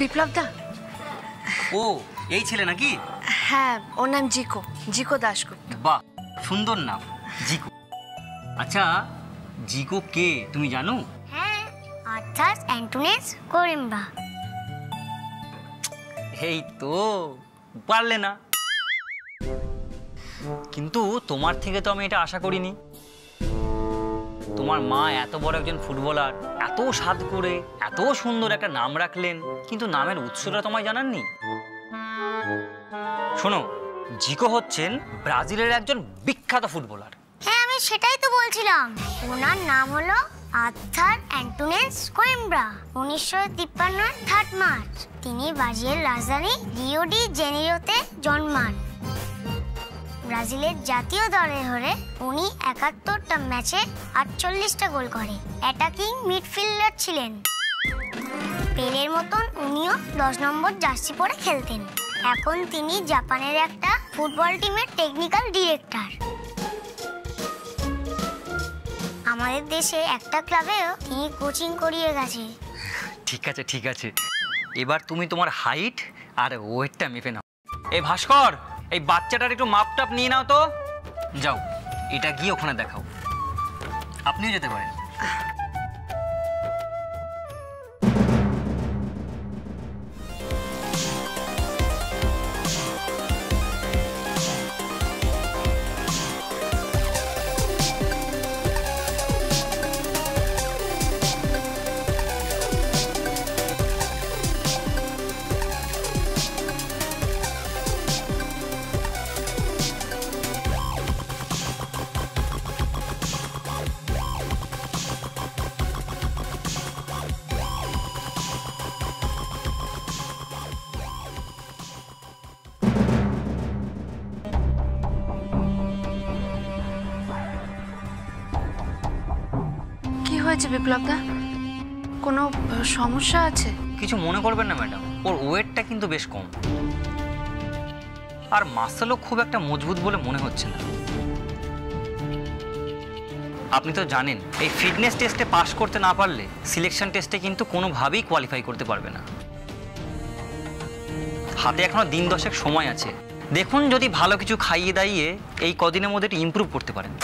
বিপ্লব দা। ও এই ছেলে নাকি? হ্যাঁ, ওর নাম জিকো, জিকো দাশগুপ্ত। বাহ, সুন্দর নাম জিকো। আচ্ছা, জিকো কে তুমি জানো? হ্যাঁ, আর্থার অ্যান্টোনিয়াস কোয়েম্বা। এই তো পারলে না, কিন্তু তোমার থেকে তো আমি এটা আশা করিনি। তোমার মা এত বড় একজন ফুটবলার, এত স্বাদ করে এত সুন্দর একটা নাম রাখলেন, কিন্তু নামের উৎসটা তোমায় জানাননি। শোনো, জিকো হচ্ছেন ব্রাজিলের একজন বিখ্যাত ফুটবলার। হ্যাঁ, আমি সেটাই তো বলছিলাম। ওনার নাম হলো আর্থার অ্যান্টোনিয়াস কোয়েম্বা। 1953 3 মার্চ তিনি ব্রাজিলের রাজধানী রিও ডি জেনিরোতে জন্মান। ব্রাজিলের জাতীয় দলের হয়ে উনি 71টা ম্যাচে 48টা গোল করে অ্যাটাকিং মিডফিল্ডার ছিলেন। পেলের মতন উনিও 10 নম্বর জার্সি পরে খেলতেন। এখন তিনি জাপানের একটা ফুটবল টিমের টেকনিক্যাল ডিরেক্টর। আমাদের দেশে একটা ক্লাবেও তিনি কোচিং করিয়ে গেছে। ঠিক আছে ঠিক আছে, এবার তুমি তোমার হাইট আর ওয়েটটা মেপে নাও। এই ভাস্কর, এই বাচ্চাটার একটু মাপটাপ নিয়ে নাও তো। যাও, এটা গিয়ে ওখানে দেখাও। আপনিও যেতে পারেন। হয়েছে বিপ্লব দা? কোনো সমস্যা আছে? কিছু মনে করবেন না ম্যাডাম, ওর ওয়েটটা কিন্তু বেশ কম, আর মাসলও খুব একটা মজবুত বলে মনে হচ্ছে না। আপনি তো জানেন, এই ফিটনেস টেস্টে পাশ করতে না পারলে সিলেকশন টেস্টে কিন্তু কোনোভাবেই কোয়ালিফাই করতে পারবে না। হাতে এখনো দিন 10 সময় আছে। দেখুন, যদি ভালো কিছু খাইয়ে দাইয়ে এই কদিনের মধ্যে একটু ইমপ্রুভ করতে পারেন।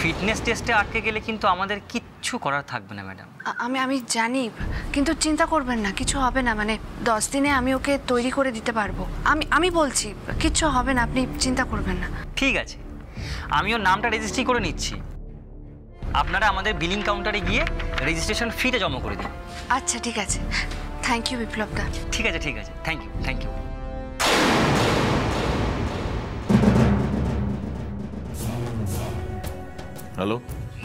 ফিটনেস টেস্টে আটকে গেলে কিন্তু আমাদের কিচ্ছু করার থাকবে না ম্যাডাম। আমি জানি, কিন্তু চিন্তা করবেন না, কিছু হবে না। মানে 10 দিনে আমি ওকে তৈরি করে দিতে পারবো। আমি বলছি কিচ্ছু হবে না, আপনি চিন্তা করবেন না। ঠিক আছে, আমি ওর নামটা রেজিস্ট্রি করে নিচ্ছি। আপনারা আমাদের বিলিং কাউন্টারে গিয়ে রেজিস্ট্রেশন ফিটা জমা করে দিন। আচ্ছা ঠিক আছে, থ্যাংক ইউ বিপ্লব দা। ঠিক আছে ঠিক আছে, thank you thank you. Hello,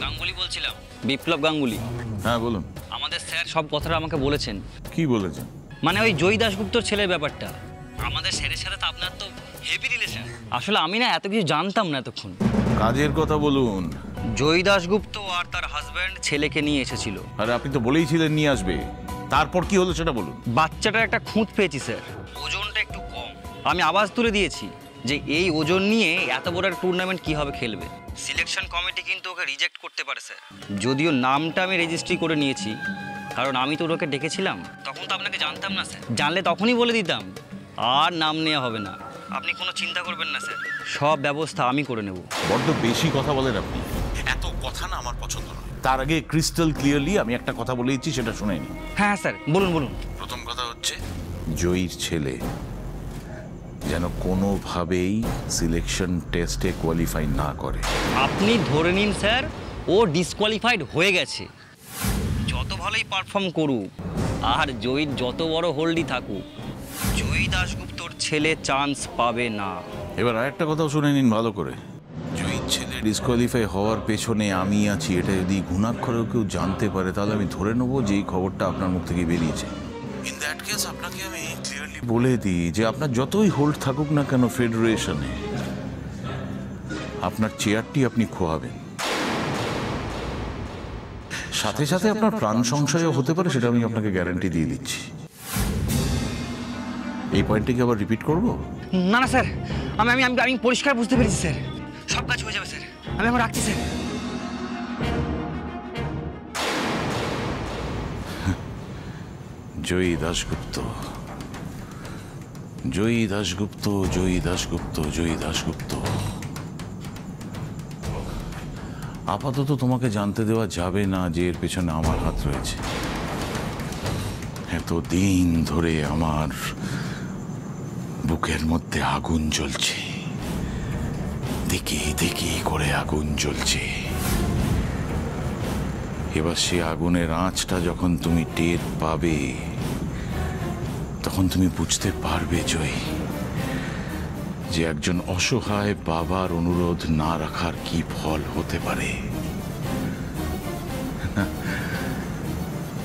Ganguly বলছিলাম, বিপ্লব গাঙ্গুলি। হ্যাঁ বলুন। আমাদের স্যার সব কথাটা আমাকে বলেছেন। কি বলেছেন? মানে ওই জয়ী দাশগুপ্তর ছেলের ব্যাপারটা। আমাদের স্যারের সাথে তো আপনার তো হেভি রিলেশন। আসলে আমি না এত কিছু জানতাম না এতক্ষণ। কাজের কথা বলুন। জয়ী দাশগুপ্ত আর তার হাজব্যান্ড ছেলেকে নিয়ে এসেছিল। আরে আপনি তো বলেইছিলেন নিয়ে আসবে, তারপর কি হলো সেটা বলুন। বাচ্চাটার একটা খুঁত পেয়েছি স্যার, ওজনটা একটু কম। আমি আওয়াজ তুলে দিয়েছি যে এই ওজন নিয়ে এত বড় একটা টুর্নামেন্ট কিভাবে খেলবে। সিলেকশন কমিটি কিন্তু ওকে রিজেক্ট করতে পারে স্যার। যদিও নামটা আমি রেজিস্ট্রি করে নিয়েছি, কারণ আমি তো ওকে ডেকেছিলাম। তখন তো আপনাকে জানতাম না স্যার, জানলে তখনই বলে দিতাম। আর নাম নেওয়া হবে না, আপনি কোনো চিন্তা করবেন না স্যার, সব ব্যবস্থা আমি করে নেব। বড্ড বেশি কথা বলেন আপনি, এত কথা না আমার পছন্দ নয়। তার আগে ক্রিস্টাল ক্লিয়ারলি আমি একটা কথা বলেইছি, সেটা শুনে নিন। হ্যাঁ স্যার, বলুন বলুন। প্রথম কথা হচ্ছে, জয়ীর ছেলে যেন কোনোভাবেই সিলেকশন টেস্টে কোয়ালিফাই না করে। আপনি ধরে নিন স্যার, ও ডিসকোয়ালিফাইড হয়ে গেছে। যত ভালোই পারফর্ম করুক আর জয়ীর যত বড় হোল্ডই থাকুক, জয়ী দাশগুপ্তর ছেলে চান্স পাবে না। এবার আরেকটা কথাও শুনে নিন ভালো করে। জয়ীর ছেলে ডিসকোয়ালিফাই হওয়ার পেছনে আমি আছি, এটা যদি ঘুণাক্ষরেও কেউ জানতে পারে, তাহলে আমি ধরে নেবো যে এই খবরটা আপনার মুখ থেকে বেরিয়েছে। ইন দ্যাট কেস আপনাকে আমি ক্লিয়ারলি বলে দিই যে আপনার যতই হোল্ড থাকুক না কেন ফেডারেশনে, আপনার চেয়ারটি আপনি খোয়াবেন। সাথে সাথে আপনার প্রাণ সংশয়ও হতে পারে, সেটা আমি আপনাকে গ্যারান্টি দিয়ে দিচ্ছি। এই পয়েন্টটিকে আবার রিপিট করবো? না না স্যার, আমি আমি আমি পরিষ্কার বুঝতে পেরেছি স্যার, সব কাজ হয়ে যাবে স্যার। আমি এখন রাখছি স্যার। জয়ী দাশগুপ্ত, জয়ী দাশগুপ্ত, জয়ী দাশগুপ্ত, জয়ী দাশগুপ্ত। আপাতত তোমাকে জানতে দেওয়া যাবে না যে এর পেছনে আমার হাত রয়েছে। এতদিন ধরে আমার বুকের মধ্যে আগুন জ্বলছে, দিকে দিকে করে আগুন জ্বলছে। এবার সে আগুনের আঁচটা যখন তুমি টের পাবে, তখন তুমি বুঝতে পারবে জয়ী, যে একজন অসহায় বাবার অনুরোধ না রাখার কি ফল হতে পারে।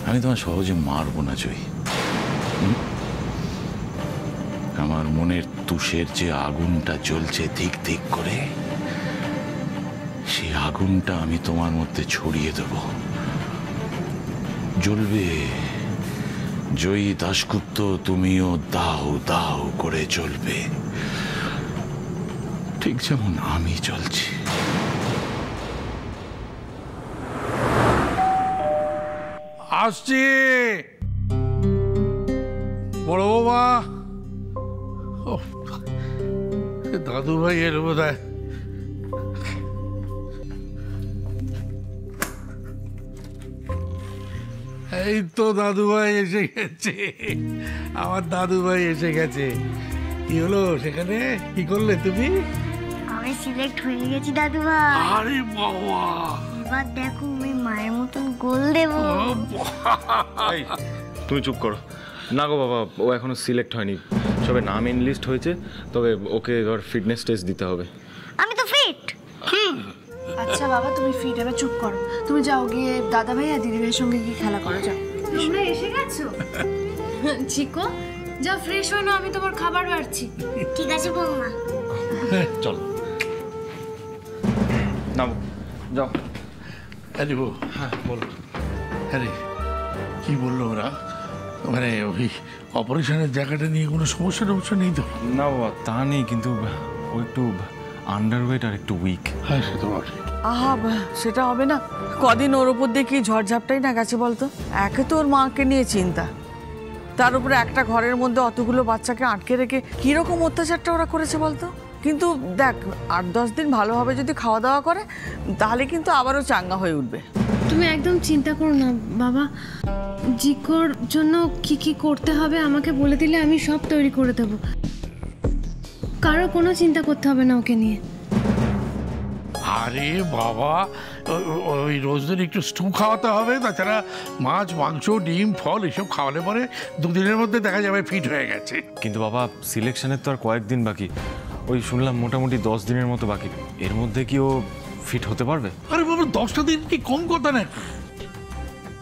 আমি তোমার সহজে মারবো না জয়ী। আমার মনের তুষের যে আগুনটা জ্বলছে ধিক ধিক করে, সেই আগুনটা আমি তোমার মধ্যে ছড়িয়ে দেব। জ্বলবে জয়ী দাশগুপ্ত, তুমিও দাও দাও করে জ্বলবে, ঠিক যেমন আমি চলছি। আসছি বড় বৌমা। দাদু ভাই এর বোধ হয়। এই তো দাদু ভাই এসে গেছে, আমার দাদু ভাই এসে গেছে। কি হলো সেখানে, কি করলে তুমি? আমি সিলেক্ট হয়ে গেছি দাদু ভাই। আরে বাবা, এবার দেখো আমি মায়ের মতন গোল দেবো। এই, তুমি চুপ করো না গো বাবা, ও এখনো সিলেক্ট হয়নি, সবে নাম এনলিস্ট হয়েছে, তবে ওকে এবার ফিটনেস টেস্ট দিতে হবে। আমি তো ফিট। আচ্ছা বাবা, তুমি ফিট, এবার চুপ করো। তুমি যাও গিয়ে দাদা ভাই আর দিদি ভাইয়ের সঙ্গে গিয়ে খেলা করো, যাও। তোমরা এসে গেছো? চিকো যা ফ্রেশ হয়ে নাও, আমি তোমার খাবার বাড়ছি। ঠিক আছে বৌমা। চলো নাও, যাও। আরে বউ, হ্যাঁ বলো। আরে কি বললো ওরা? মানে ওই অপারেশনের জায়গাটা নিয়ে কোনো সমস্যা টমস্যা নেই তো? না বাবা, তা নেই, কিন্তু ও একটু আন্ডারওয়েট আর একটু উইক। হ্যাঁ সে তো বটে। আহা সেটা হবে না। কদিন ওর উপর দিয়ে কি ঝড়ঝাপটাই না গেছে বলতো। একে তো ওর মাকে নিয়ে চিন্তা, তার উপরে একটা ঘরের মধ্যে অতগুলো বাচ্চাকে আটকে রেখে কিরকম অত্যাচারটা ওরা করেছে বলতো। কিন্তু দেখ, 8-10 দিন ভালোভাবে যদি খাওয়া দাওয়া করে, তাহলে কিন্তু আবারও চাঙ্গা হয়ে উঠবে। তুমি একদম চিন্তা করো না বাবা, জিকোর জন্য কি কি করতে হবে আমাকে বলে দিলে আমি সব তৈরি করে দেবো। কারো কোনো চিন্তা করতে হবে না ওকে নিয়ে। আরে বাবা, ওই রোজ দিন একটু স্টু খাওয়াতে হবে, তাছাড়া মাছ মাংস ডিম ফল এসব খাওয়ালে পরে 2 দিনের মধ্যে দেখা যাবে ফিট হয়ে গেছে। কিন্তু বাবা, সিলেকশনের তো আর কয়েকদিন বাকি, ওই শুনলাম মোটামুটি 10 দিনের মতো বাকি। এর মধ্যে কি ও ফিট হতে পারবে? আরে বাবা, 10টা দিন কি কম কথা নাকি?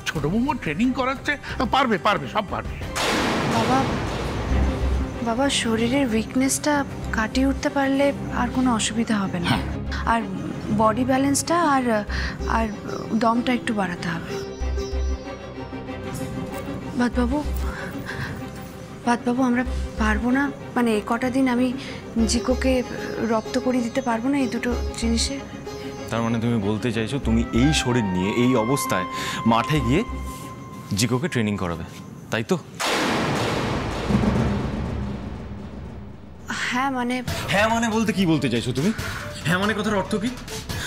ছোট বৌমা ট্রেনিং করাচ্ছে, পারবে পারবে সব পারবে। বাবা, বাবা শরীরের উইকনেসটা কাটিয়ে উঠতে পারলে আর কোনো অসুবিধা হবে না। আর বডি ব্যালেন্সটা আর আর দমটা একটু বাড়াতে হবে। বাদবাবু, আমরা পারবো না, মানে এই কটা দিন আমি জিকোকে রপ্ত করে দিতে পারবো না এই দুটো জিনিসে। তার মানে তুমি বলতে চাইছো তুমি এই শরীর নিয়ে এই অবস্থায় মাঠে গিয়ে জিকোকে ট্রেনিং করাবে, তাই তো? হ্যাঁ মানে বলতে কি বলতে চাইছো তুমি? হ্যাঁ মানে কথার অর্থ কি?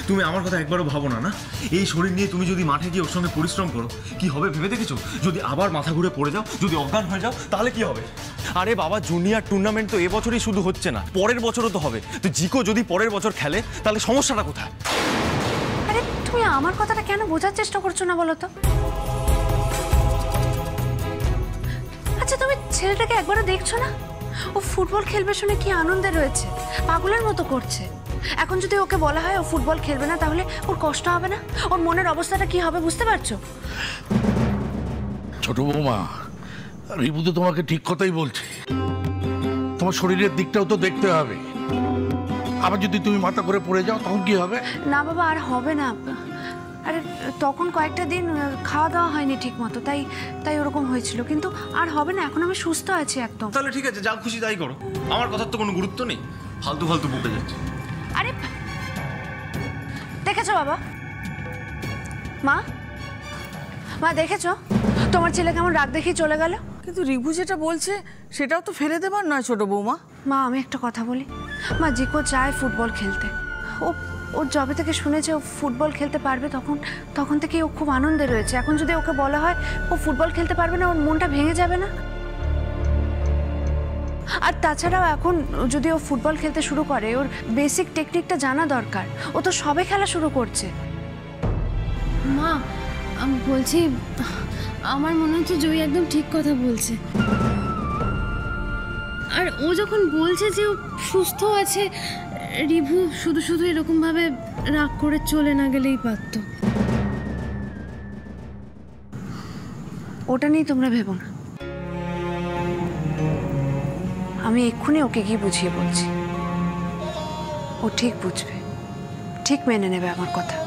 তুমি আমার কথা একবারও ভাবো না? না, এই শরীর নিয়ে তুমি যদি মাঠে গিয়ে ওর সঙ্গে পরিশ্রম করো, কি হবে ভেবে দেখেছো? যদি আবার মাথা ঘুরে পড়ে যাও, যদি অজ্ঞান হয়ে যাও, তাহলে কি হবে? আরে বাবা, জুনিয়র টুর্নামেন্ট তো এবছরই শুধু হচ্ছে না, পরের বছরও তো হবে। তো জিকো যদি পরের বছর খেলে, তাহলে সমস্যাটা কোথায়? আরে তুমি আমার কথাটা কেন বোঝার চেষ্টা করছো না বলো তো? আচ্ছা তুমি ছেলেটাকে একবারও দেখছো না? ও ফুটবল খেলবে শুনে কি আনন্দে রয়েছে, পাগলের মতো করছে। এখন যদি ওকে বলা হয় ও ফুটবল খেলবে না, তাহলে ওর কষ্ট হবে না? ওর মনের অবস্থাটা কি হবে বুঝতে পারছো? ছোট বৌমা, রিপু তো তোমাকে ঠিক কথাই বলছে। তোমার শরীরের দিকটাও তো দেখতে হবে। আবার যদি তুমি মাথা করে পড়ে যাও, তখন কি হবে? না বাবা, আর হবে না। আরে তখন কয়েকটা দিন খাওয়া দাওয়া হয়নি ঠিক মতো, তাই ওরকম হয়েছিল, কিন্তু আর হবে না। এখন আমি সুস্থ আছি একদম। তাহলে ঠিক আছে, যা খুশি তাই করো, আমার কথার তো কোনো গুরুত্ব নেই। ফালতু ফালতু বকে যাচ্ছে। আরে দেখেছো বাবা, মা দেখেছো তোমার ছেলে কেমন রাগ দেখিয়ে চলে গেল? কিন্তু রিভু যেটা বলছে সেটাও তো ফেলে দেবার নয় ছোট বৌমা। মা আমি একটা কথা বলি, মা জিকো চায় ফুটবল খেলতে। ও যবে থেকে শুনেছে ও ফুটবল খেলতে পারবে তখন থেকে ও খুব আনন্দে রয়েছে। এখন যদি ওকে বলা হয় ও ফুটবল খেলতে পারবে না, ওর মনটা ভেঙে যাবে না? আর তাছাড়াও এখন যদি ও ফুটবল খেলতে শুরু করে, ওর বেসিক টেকনিকটা জানা দরকার। ও তো সবে খেলা শুরু করছে। মা আমি বলছি, আমার মনে হচ্ছে জয়ী একদম ঠিক কথা বলছে। আর ও যখন বলছে যে ও সুস্থ আছে, রিভু শুধু শুধু এরকমভাবে রাগ করে চলে না গেলেই পারত। ওটা নিয়ে তোমরা ভেবো না, আমি এক্ষুনি ওকে গিয়ে বুঝিয়ে বলছি। ও ঠিক বুঝবে, ঠিক মেনে নেবে আমার কথা।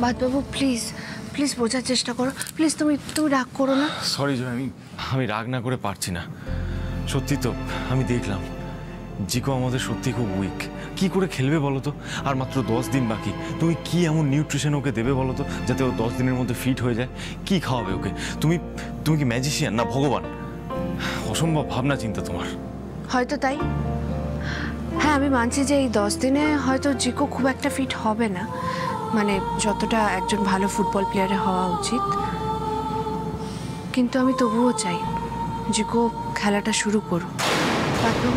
বাবু প্লিজ প্লিজ বোঝার চেষ্টা করো, প্লিজ। তুমি রাগ করো না। সরি জয়, আমি রাগ না করে পারছি না। সত্যি তো আমি দেখলাম জিকো আমাদের সত্যি খুব উইক। কি করে খেলবে বলো তো? আর মাত্র 10 দিন বাকি। তুমি কি এমন নিউট্রিশন ওকে দেবে বলো তো, যাতে ও 10 দিনের মধ্যে ফিট হয়ে যায়? কি খাওয়াবে ওকে? তুমি কি ম্যাজিশিয়ান না ভগবান? অসম্ভব ভাবনা চিন্তা তোমার। হয়তো তাই। হ্যাঁ আমি মানছি যে এই 10 দিনে হয়তো জিকো খুব একটা ফিট হবে না, মানে যতটা একজন ভালো ফুটবল প্লেয়ারে হওয়া উচিত। কিন্তু আমি তবুও চাই জিকো খেলাটা শুরু করুক। বাবু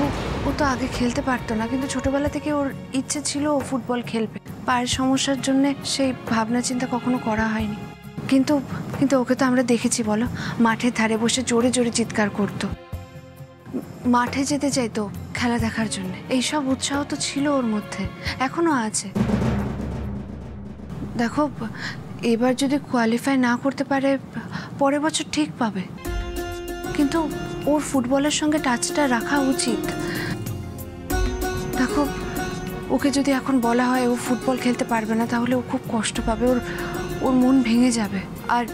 ও তো আগে খেলতে পারতো না, কিন্তু ছোটবেলা থেকে ওর ইচ্ছে ছিল ও ফুটবল খেলবে। পায়ের সমস্যার জন্য সেই ভাবনা চিন্তা কখনো করা হয়নি। কিন্তু ওকে তো আমরা দেখেছি বলো, মাঠের ধারে বসে জোরে জোরে চিৎকার করতো, মাঠে যেতে চাইতো খেলা দেখার জন্য। এইসব উৎসাহ তো ছিল ওর মধ্যে, এখনো আছে। দেখো এবার যদি কোয়ালিফাই না করতে পারে, পরের বছর ঠিক পাবে। কিন্তু ওর ফুটবলের সঙ্গে টাচটা রাখা উচিত। দেখো ওকে যদি এখন বলা হয় ও ফুটবল খেলতে পারবে না, তাহলে ও খুব কষ্ট পাবে, ওর মন ভেঙে যাবে। আর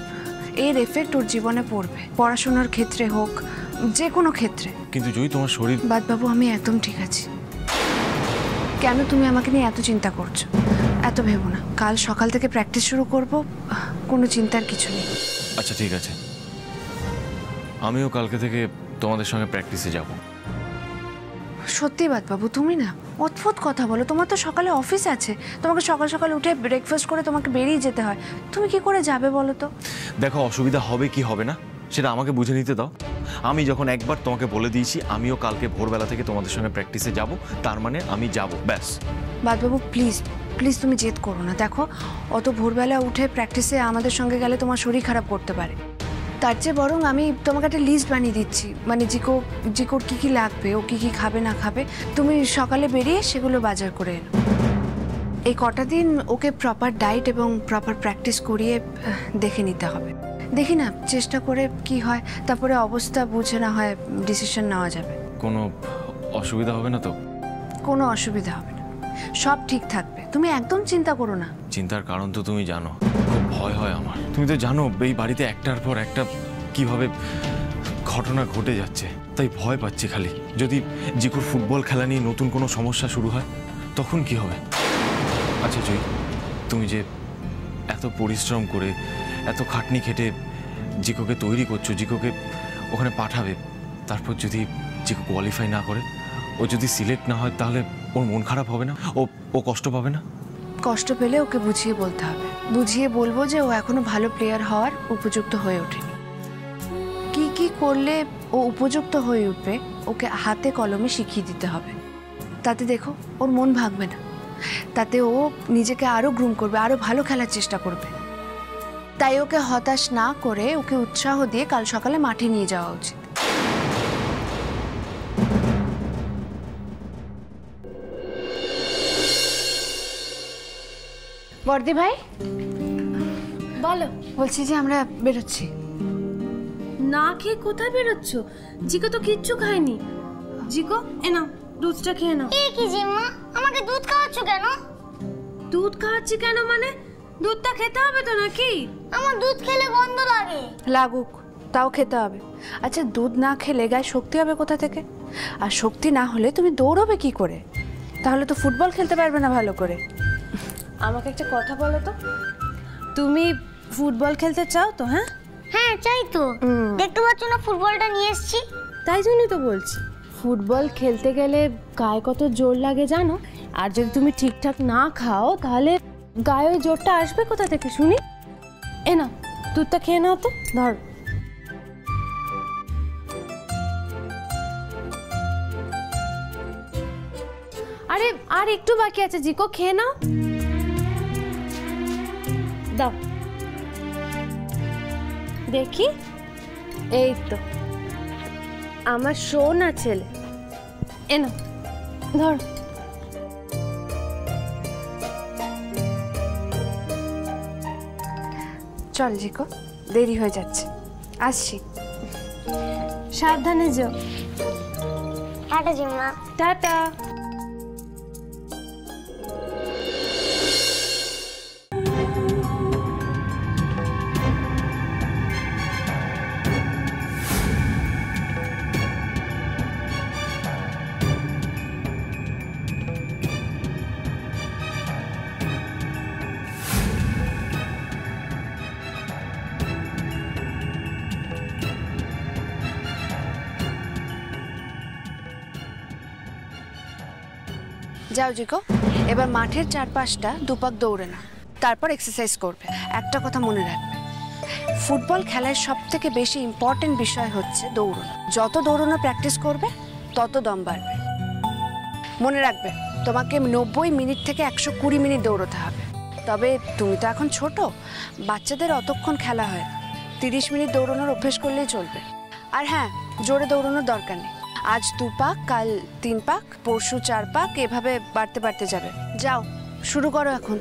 এর এফেক্ট ওর জীবনে পড়বে, পড়াশোনার ক্ষেত্রে হোক, যে কোনো ক্ষেত্রে। কিন্তু যদি তোমার শরীর... বাবু আমি একদম ঠিক আছি। কেন তুমি আমাকে নিয়ে এত চিন্তা করছো? এত ভেবো না। কাল সকাল থেকে প্র্যাকটিস শুরু করব, কোনো চিন্তার কিছু নেই। আচ্ছা ঠিক আছে, আমিও কালকে থেকে তোমাদের সঙ্গে প্র্যাকটিসে যাব। সত্যি বাবু তুমি না অদ্ভুত কথা বলো। তোমার তো সকালে অফিস আছে, তোমাকে সকাল সকাল উঠে ব্রেকফাস্ট করে তোমাকে বেরিয়ে যেতে হয়। তুমি কি করে যাবে বলো তো? দেখো অসুবিধা হবে কি হবে না সেটা আমাকে বুঝে নিতে দাও। আমি যখন একবার তোমাকে বলে দিয়েছি আমিও কালকে ভোরবেলা থেকে তোমাদের সঙ্গে প্র্যাকটিসে যাব, তার মানে আমি যাব, ব্যাস। বাবু প্লিজ প্লিজ তুমি জেদ করো না। দেখো অত ভোরবেলা উঠে প্র্যাকটিসে আমাদের সঙ্গে গেলে তোমার শরীর খারাপ করতে পারে। তার চেয়ে বরং আমি তোমাকে একটা লিস্ট বানিয়ে দিচ্ছি, মানে জিকোর কী কী লাগবে, ও কী কী খাবে না খাবে। তুমি সকালে বেরিয়ে সেগুলো বাজার করে এনো। এই কটা দিন ওকে প্রপার ডায়েট এবং প্রপার প্র্যাকটিস করিয়ে দেখে নিতে হবে। দেখি না চেষ্টা করে কি হয়, তারপরে অবস্থা বুঝে না হয় ডিসিশন নেওয়া যাবে। কোনো অসুবিধা হবে না তো? কোনো অসুবিধা হবে না, সব ঠিক থাকবে। তুমি একদম চিন্তা করো না। চিন্তার কারণ তো তুমি জানো, খুব ভয় হয় আমার। তুমি তো জানো এই বাড়িতে একটার পর একটা কিভাবে ঘটনা ঘটে যাচ্ছে, তাই ভয় পাচ্ছি খালি। যদি জিকুর ফুটবল খেলা নিয়ে নতুন কোনো সমস্যা শুরু হয় তখন কি হবে? আচ্ছা জয়ী, তুমি যে এত পরিশ্রম করে এত খাটনি খেটে জিকোকে তৈরি করছো, জিকোকে ওখানে পাঠাবে, তারপর যদি জিকো কোয়ালিফাই না করে, ও যদি সিলেক্ট না হয়, তাহলে ওর মন খারাপ হবে না? ও কষ্ট পাবে না? কষ্ট পেলে ওকে বুঝিয়ে বলতে হবে। বুঝিয়ে বলবো যে ও এখনো ভালো প্লেয়ার হওয়ার উপযুক্ত হয়ে ওঠেনি। কি কি করলে ও উপযুক্ত হয়ে উঠবে ওকে হাতে কলমে শিখিয়ে দিতে হবে। তাতে দেখো ওর মন ভাঙবে না, তাতে ও নিজেকে আরো গ্রুম করবে, আরো ভালো খেলার চেষ্টা করবে। তাই ওকে হতাশ না করে ওকে উৎসাহ দিয়ে কাল সকালে মাঠে নিয়ে যাওয়া উচিত। বর্দি ভাই বলো। বলছি যে আমরা বেরোচ্ছি। না খেয়ে কোথায় বেরোচ্ছ? জিকো তো কিচ্ছু খায়নি। জিকো এ নাও দুধটা খেয়ে নাও। কি জিম্মা, আমাকে দুধ খাওয়াচ্ছ কেন? দুধ খাওয়াচ্ছি কেন মানে? দুধটা খেতে হবে তো নাকি? আমার দুধ খেলে গন্ধ লাগে। লাগুক, তাও খেতে হবে। আচ্ছা, দুধ না খেলে গায়ে শক্তি হবে কোথা থেকে? আর শক্তি না হলে তুমি দৌড়বে কি করে? তাহলে তো ফুটবল খেলতে পারবে না ভালো করে। আমাকে একটা কথা বলো তো, তুমি ফুটবল খেলতে চাও তো? হ্যাঁ হ্যাঁ চাই তো। দেখতে পাচ্ছ না ফুটবলটা নিয়ে এসেছি। তাই জন্যই তো বলছি, ফুটবল খেলতে গেলে গায়ে কত জোর লাগে জানো? আর যদি তুমি ঠিকঠাক না খাও তাহলে গায়ে ওই জোরটা আসবে কোথা থেকে শুনি? এ নাও, দুধটা খেয়ে নাও তো, ধর। আরে আর একটু বাকি আছে জিকো, খেয়ে নাও। দাও দেখি, এই তো আমার সোনা ছেলে। এনো ধর। চল জিকো, দেরি হয়ে যাচ্ছে, আসছি। সাবধানে যাও। টাটা জিম্মা। টাটা। যাও জিকো, এবার মাঠের চারপাশটা দুপাক দৌড়ে না, তারপর এক্সারসাইজ করবে। একটা কথা মনে রাখবে, ফুটবল খেলায় সব থেকে বেশি ইম্পর্টেন্ট বিষয় হচ্ছে দৌড়ানো। যত দৌড়ানো প্র্যাকটিস করবে তত দম বাড়বে। মনে রাখবে, তোমাকে 90 মিনিট থেকে 120 মিনিট দৌড়তে হবে। তবে তুমি তো এখন ছোট, বাচ্চাদের অতক্ষণ খেলা হয় না। 30 মিনিট দৌড়ানোর অভ্যেস করলেই চলবে। আর হ্যাঁ, জোরে দৌড়ানোর দরকার নেই। আজ 2 পাক, কাল 3 পাক, পরশু 4 পাক, এভাবে বাড়তে বাড়তে যাবে। যাও, শুরু করো এখন।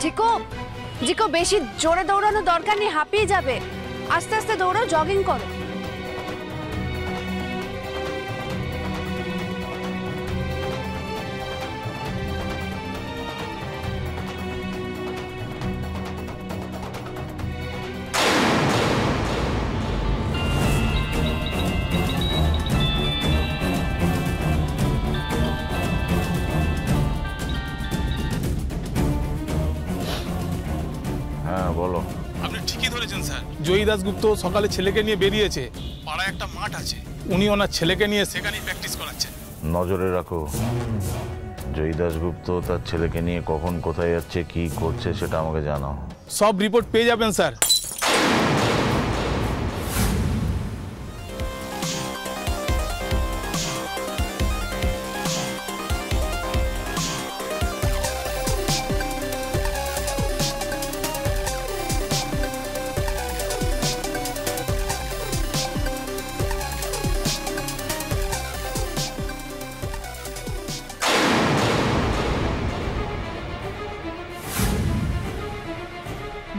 জিকো, জিকো বেশি জোরে দৌড়ানোর দরকার নেই, হাঁপিয়ে যাবে। আস্তে আস্তে দৌড়াও, জগিং করো। হ্যাঁ বলো। আপনি ঠিকই ধরেছেন স্যার। জয়ী দাশগুপ্ত সকালে ছেলেকে নিয়ে বেরিয়েছে। পাড়ায় একটা মাঠ আছে, উনি ওনার ছেলেকে নিয়ে সেখানেই প্র্যাকটিস করাচ্ছেন। নজরে রাখো, জয়ী দাশগুপ্ত তার ছেলেকে নিয়ে কখন কোথায় যাচ্ছে, কি করছে সেটা আমাকে জানাও। সব রিপোর্ট পেয়ে যাবেন স্যার।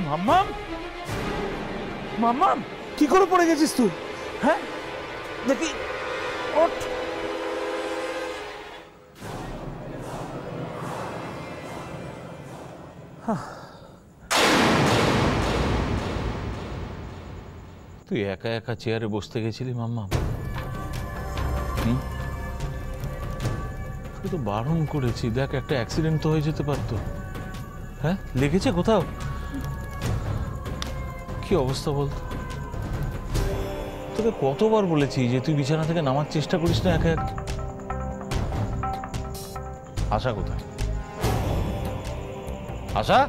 মাম্মাম, মাম্মাম কি করে পড়ে গেছিস তুই? হ্যাঁ দেখি, ওঠ। তুই একা একা চেয়ারে বসতে গেছিলি মাম্মাম? তুই তো বারণ করেছি, দেখ একটা অ্যাক্সিডেন্ট তো হয়ে যেতে পারতো। হ্যাঁ, লেগেছে কোথাও? কি অবস্থা বলতো? তোকে কতবার বলেছি যে তুই বিছানা থেকে নামার চেষ্টা করিস না একা একা। আশা কোথায়? আশা,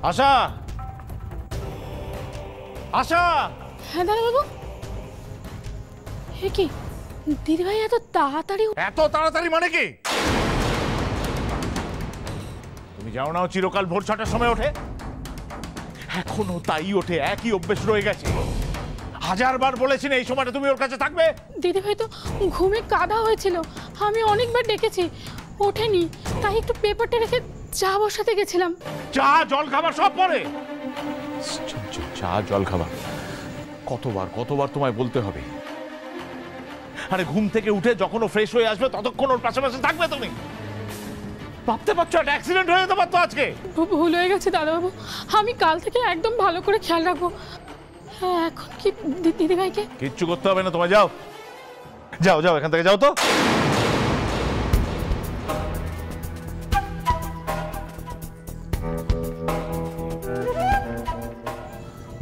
আশা, আশা। হ্যাঁ দাদাবাবু। হে কি দিদিভাই, এত তাড়াতাড়ি? এত তাড়াতাড়ি মানে কি? তুমি যাও না চিরকাল ভোর 6টার সময় ওঠে? এখনো তাই ওঠে, একই অভ্যেস রয়ে গেছে। 1000বার বলেছি না এই সময়টা তুমি ওর কাছে থাকবে। দিদিভাই তো ঘুমে কাদা হয়েছিল, আমি অনেকবার ডেকেছি, ওঠেনি। তাই একটু পেপারটা রেখে চা বসাতে গেছিলাম। চা জল খাবার সব পরে। চা জল খাবার কতবার তোমায় বলতে হবে? আরে ঘুম থেকে উঠে যখন ও ফ্রেশ হয়ে আসবে ততক্ষণ ওর পাশাপাশি থাকবে তুমি। ভাবতে পারছো একটা অ্যাক্সিডেন্ট হয়ে যেতে পারতো আজকে। ভুল হয়ে গেছে দাদাবাবু, আমি কাল থেকে একদম ভালো করে খেয়াল রাখবো। হ্যাঁ, এখন কি দিদিভাইকে কিচ্ছু করতে হবে না, তোমায় যাও যাও যাও এখান থেকে যাও তো।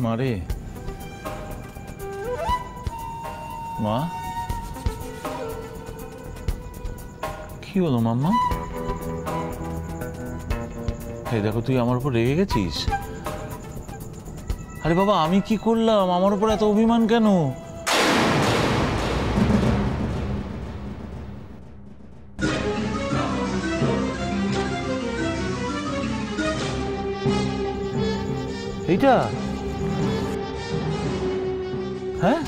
মারে মা, কি হলো মাম্মা? এই দেখো তুই আমার উপর রেগে গেছিস। আরে বাবা আমি কি করলাম? আমার উপর এত অভিমান কেন? এইটা হ্যাঁ